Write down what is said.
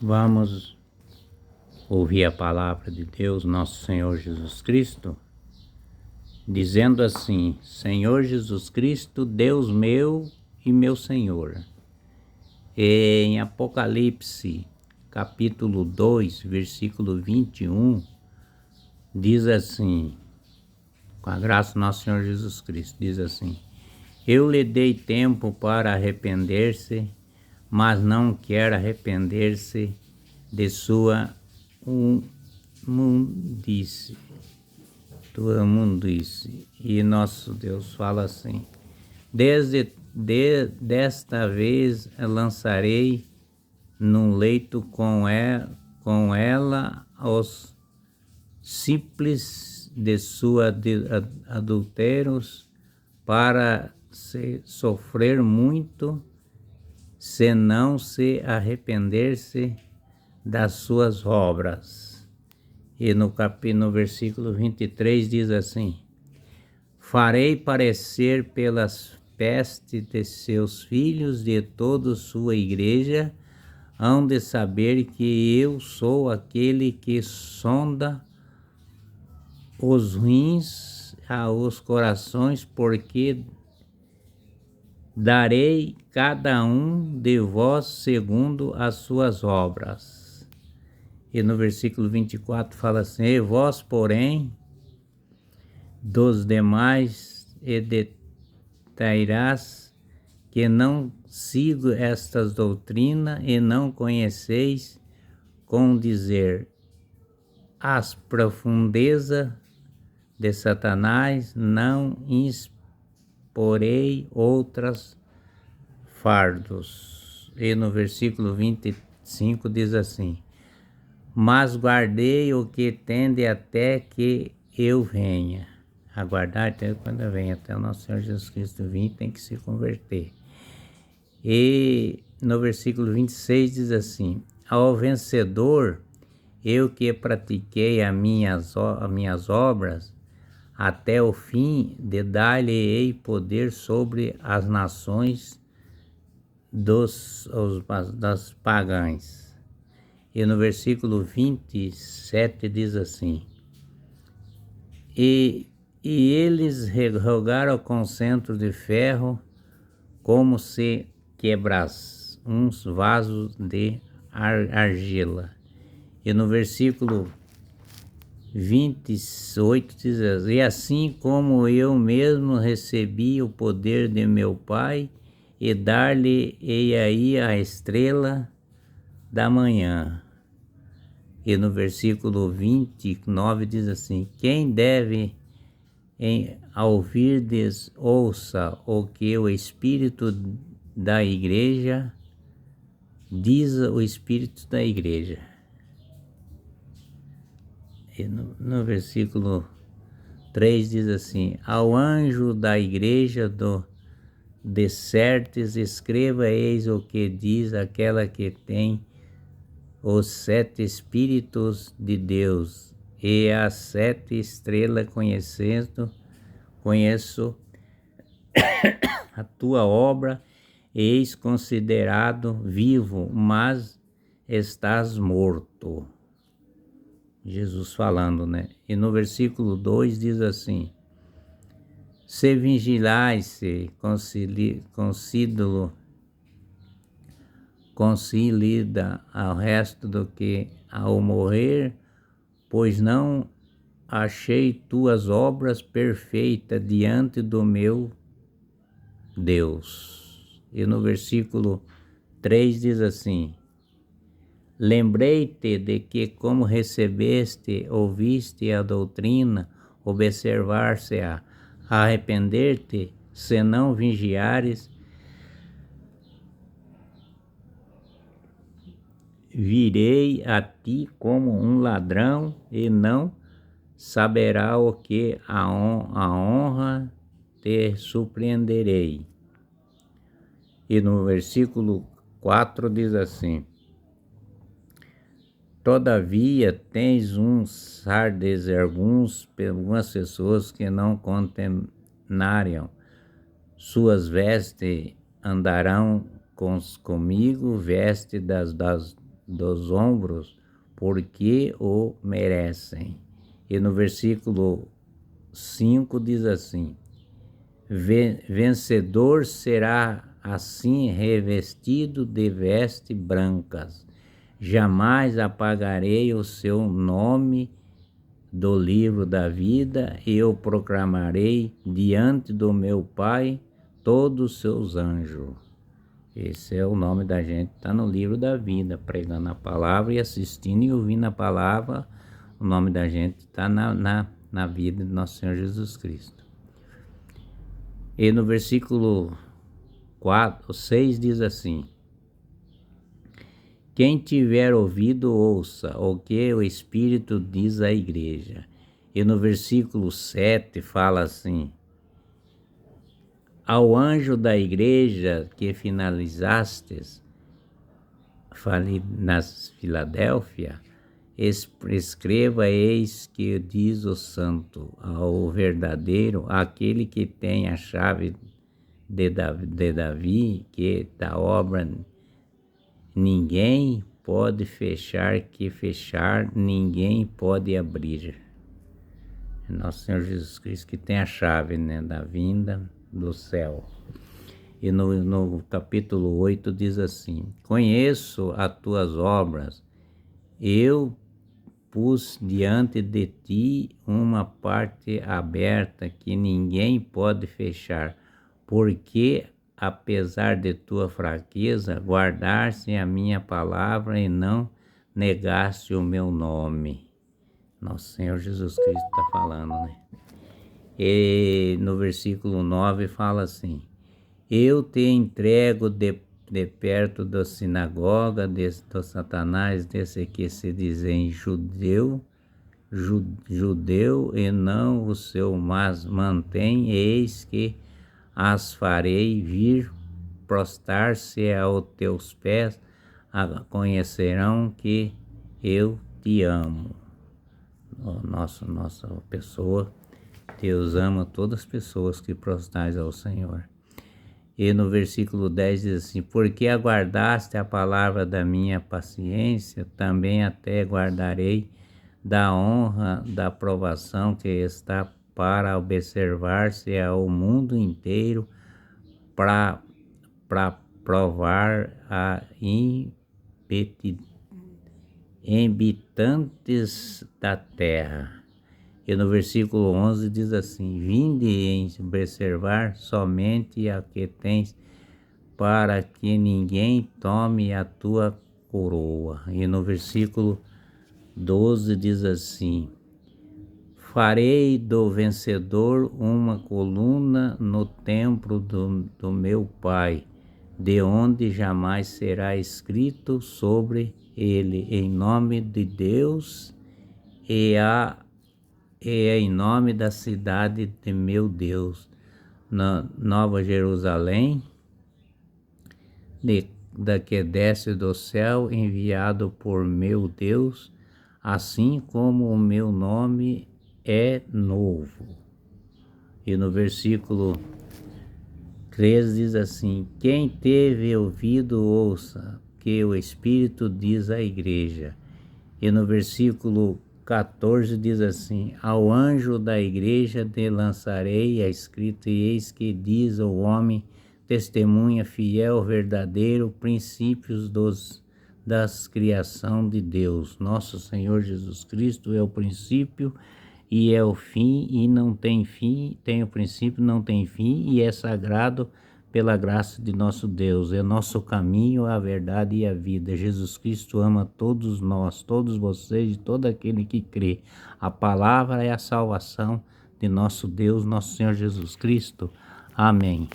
Vamos ouvir a palavra de Deus, nosso Senhor Jesus Cristo, dizendo assim: Senhor Jesus Cristo, Deus meu e meu Senhor. Em Apocalipse, capítulo 2, versículo 21, diz assim, com a graça do nosso Senhor Jesus Cristo, diz assim: Eu lhe dei tempo para arrepender-se, mas não quer arrepender-se de sua mundice. E nosso Deus fala assim: desta vez lançarei num leito com ela os simples de sua adultérios, para se sofrer muito, se não se arrepender-se das suas obras. E no versículo 23 diz assim: Farei parecer pelas pestes de seus filhos de toda sua igreja, hão de saber que eu sou aquele que sonda os rins aos corações, porque darei cada um de vós segundo as suas obras. E no versículo 24 fala assim: E vós, porém, dos demais detairais que não sigo estas doutrinas e não conheceis, com dizer, as profundezas de Satanás, não imporei outras fardos. E no versículo 25 diz assim: Mas guardei o que tende até que eu venha. Aguardar até quando vem, até o nosso Senhor Jesus Cristo vir, tem que se converter. E no versículo 26 diz assim: Ao vencedor, eu que pratiquei as minhas obras, até o fim de dar-lhe-ei poder sobre as nações das pagãs. E no versículo 27 diz assim: E eles rogaram com centro de ferro, como se quebrasse uns vasos de argila. E no versículo 28 diz assim: E assim como eu mesmo recebi o poder de meu Pai, e dar-lhe-ei aí a estrela da manhã. E no versículo 29 diz assim: Quem deve ouvirdes, ouça o que o Espírito da igreja diz, o Espírito da igreja. E no versículo 3 diz assim: Ao anjo da igreja de Sardes escreva, eis o que diz aquela que tem os 7 Espíritos de Deus e as 7 estrelas, conheço a tua obra, eis considerado vivo, mas estás morto. Jesus falando, né? E no versículo 2 diz assim: Se vigilais-se, concilida ao resto do que ao morrer, pois não achei tuas obras perfeitas diante do meu Deus. E no versículo 3 diz assim: Lembrei-te de que, como recebeste, ouviste a doutrina, observar-se-á, arrepender-te, se não vigiares, virei a ti como um ladrão, e não saberá o que a honra te surpreenderei. E no versículo 4 diz assim: Todavia tens uns sardes, algumas pessoas que não condenariam suas vestes, andarão comigo, veste das dos ombros, porque o merecem. E no versículo 5 diz assim: vencedor será assim revestido de vestes brancas. Jamais apagarei o seu nome do livro da vida, e eu proclamarei diante do meu Pai todos os seus anjos. Esse é o nome da gente, está no livro da vida, pregando a palavra e assistindo e ouvindo a palavra. O nome da gente está na vida de nosso Senhor Jesus Cristo. E no versículo 6 diz assim: quem tiver ouvido, ouça o que o Espírito diz à igreja. E no versículo 7 fala assim: ao anjo da igreja que finalizastes, falei nas Filadélfia, escreva: eis que diz o santo, ao verdadeiro, aquele que tem a chave de Davi, que da obra ninguém pode fechar, que fechar ninguém pode abrir. Nosso Senhor Jesus Cristo que tem a chave, né, da vinda do céu. E no capítulo 8 diz assim: conheço as tuas obras, eu pus diante de ti uma parte aberta que ninguém pode fechar, porque apesar de tua fraqueza, guardaste a minha palavra e não negaste o meu nome. Nosso Senhor Jesus Cristo está falando, né? E no versículo 9 fala assim: eu te entrego de perto da sinagoga do Satanás, desse que se dizem judeu e não o seu, mas mantém, eis que as farei vir prostrar-se aos teus pés, conhecerão que eu te amo. Nossa pessoa, Deus ama todas as pessoas que prostrais ao Senhor. E no versículo 10 diz assim: porque aguardaste a palavra da minha paciência, também até guardarei da honra da provação que está para observar-se ao mundo inteiro, para provar a habitantes da terra. E no versículo 11 diz assim: vinde em observar somente a que tens, para que ninguém tome a tua coroa. E no versículo 12 diz assim: farei do vencedor uma coluna no templo do meu Pai, de onde jamais será escrito sobre ele, em nome de Deus e em nome da cidade de meu Deus, na Nova Jerusalém, da que desce do céu, enviado por meu Deus, assim como o meu nome é novo. E no versículo 13 diz assim: quem teve ouvido, ouça que o Espírito diz à igreja. E no versículo 14 diz assim: ao anjo da igreja te lançarei a escrita, e eis que diz o homem, testemunha fiel, verdadeiro, princípios das criação de Deus. Nosso Senhor Jesus Cristo é o princípio e é o fim, e não tem fim, tem o princípio, não tem fim, e é sagrado pela graça de nosso Deus. É nosso caminho, a verdade e a vida. Jesus Cristo ama todos nós, todos vocês e todo aquele que crê. A palavra é a salvação de nosso Deus, nosso Senhor Jesus Cristo. Amém.